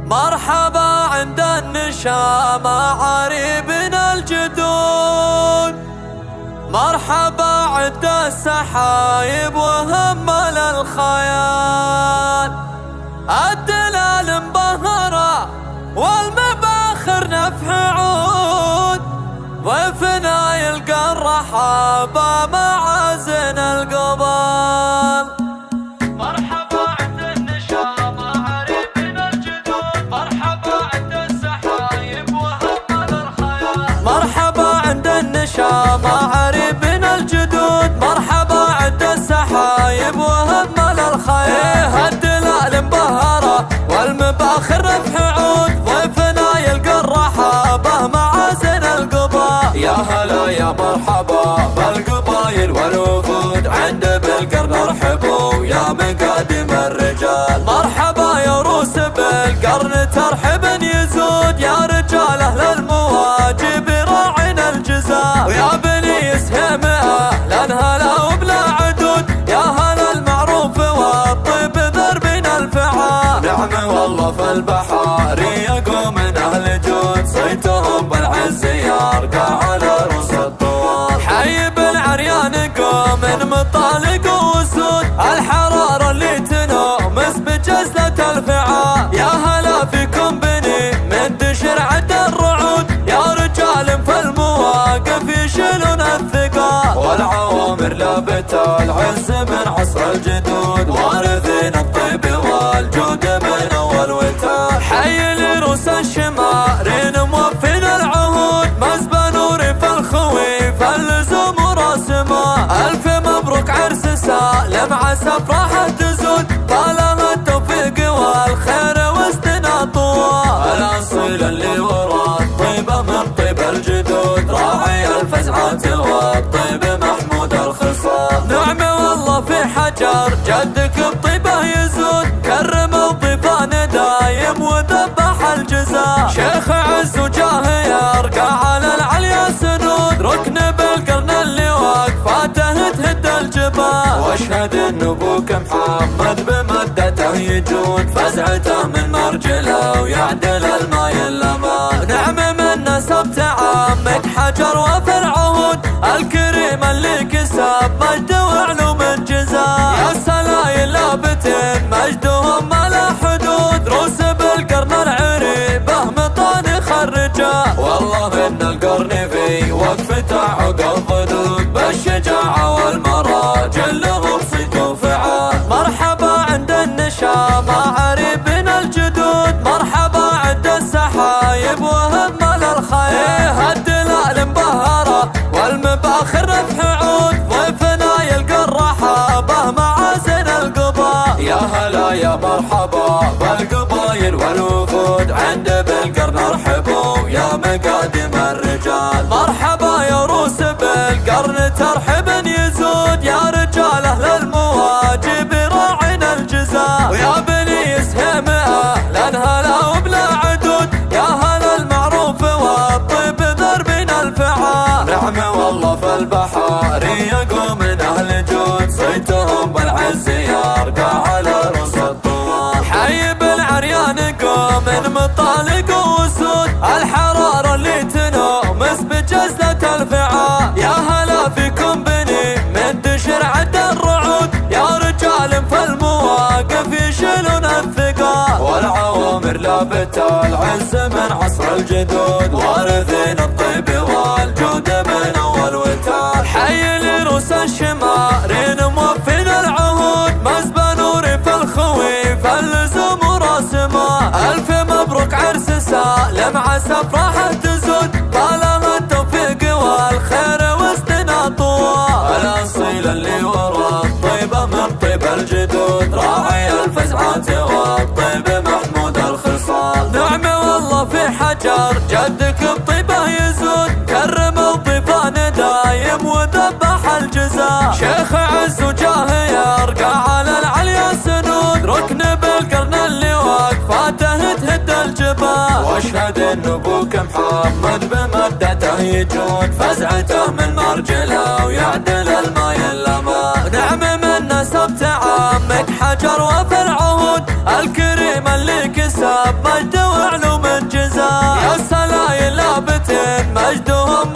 مرحبا عند النشامة عريبنا الجدود، مرحبا عند السحايب وهمل الخيال، الدلال مبهرة والمباخر نفح عود، ضيفنا يلقى الرحابة معازن القبال. مرحبا عند النشامة عريبنا الجدود، مرحبا عند السحايب وهمل الخيال، مرحبا عند النشامة عريبنا الجدود، مرحبا عند السحايب وهمل الخيال، الدلال مبهرة والمباخر نفح عود، ضيفنا يلقى الرحابة معازن القبال. يا هلا يا مرحبا بالقبايل والوفود، عند بالقرن ارحبوا يا مقادم الرجال، مرحبا يا روس بالقرن ترحب يزود، يا رجال اهل المواجب راعنا الجزاء، ويا بني يسهم اهلا هلا وبلا عدود، يا هلا المعروف والطيب ذربنا الفعال. نعم والله في البحار يقوم من اهل جود، صيتهم بالعز يرقى على رؤوس الطوال، حي بالعريان قوم مطالق وسود، الحرارة اللي تنومس بجزلة الفعال، يا هلا فيكم بني من دشر عد الرعود، يا رجال في المواقف يشيلون الثقال، والعوامر لابت العز من عصر الجدود، وارثين الطيب والجود من اول وتال، حي لروس الشمارين موفين العهود، مزبى نوري في الخويف اللزوم وراسمه، الف مبروك عرس سالم عسى افراحه تزود، طالما التوفيق والخير وسطنا طوال، الاصيل اللي ورا الطيبه من طيب الجدود، راعي الفزعات والطيب محمود الخصال. نعم والله في حجر جدك بطيبه يزود، كرم الضيفان دايم وذبح الجزاء، شيخ عز وجاه يرقى على العليا سنود، ركن بالقرن اللي واقفاته تهد الجبال، واشهد ان ابوك محمد بمدته يجود، فزعته من مرجله ويعدل الماء الامان. نعم من نسبت عمك حجر وفي العهود، الكريم اللي كسب مجد وعلوم الجزاء، يا سلايل لابتين مجدهم ما له حدود، روس بالقرن العريبه مطان خرجه، والله ان القرن في وقفته عقب ضدود، بالشجاعه والمراجل لهم صيت وفعال. مرحبا عند النشامه عريبنا الجدود، مرحبا عند السحايب وهمل الخيال، الدلال مبهره والمباخر نفح عود، ضيفنا يلقى الرحابه معازن القبال. يا هلا يا مرحبا بالقبايل والوفود، عند بالقرن ارحبوا يا مقادم الرجال، مرحبا يا روس بالقرن ترحب يزود، يا رجال اهل المواجب راعنا الجزاء، ويا بني يسهم اهلا هلا وبلا عدود، يا هلا المعروف والطيب ذربنا الفعال. نعم والله في البحار يقوم من اهل جود، صيتهم بالعز يرقى على رؤوس الطوال، حي بالعريان قوم مطالق وسود، الحرارة اللي تنومس بجزلة الفعال، يا هلا فيكم بني من دشر عد الرعود، يا رجال في المواقف يشيلون الثقال، والعوامر لابت العز من عصر الجدود، وارثين الطيب والجود من اول وتال، حي لروس الشمارين موفين العهود، مزبى نوري في الخويف اللزوم وراسمه، الف مبروك عرس سالم عسى افراحه تزود، طالما التوفيق والخير وسطنا طوال، الاصيل اللي ورا الطيبه من طيب الجدود، راعي الفزعات والطيب محمود الخصال. نعم والله في حجر جدك بطيبه يزود، كرم الضيفان دايم وذبح الجزاء، شيخ عز وجاه يرقى على العليا سنود، ركن بالقرن اللي واقفاته تهد الجبال، واشهد ان ابوك محمد بمدته يجود، فزعته من مرجله ويعدل الماء الامان. نعم من نسبت عمك حجر وفي العهود، الكريم اللي كسب مجد الجزاء. يا سلايل لابتين مجدهم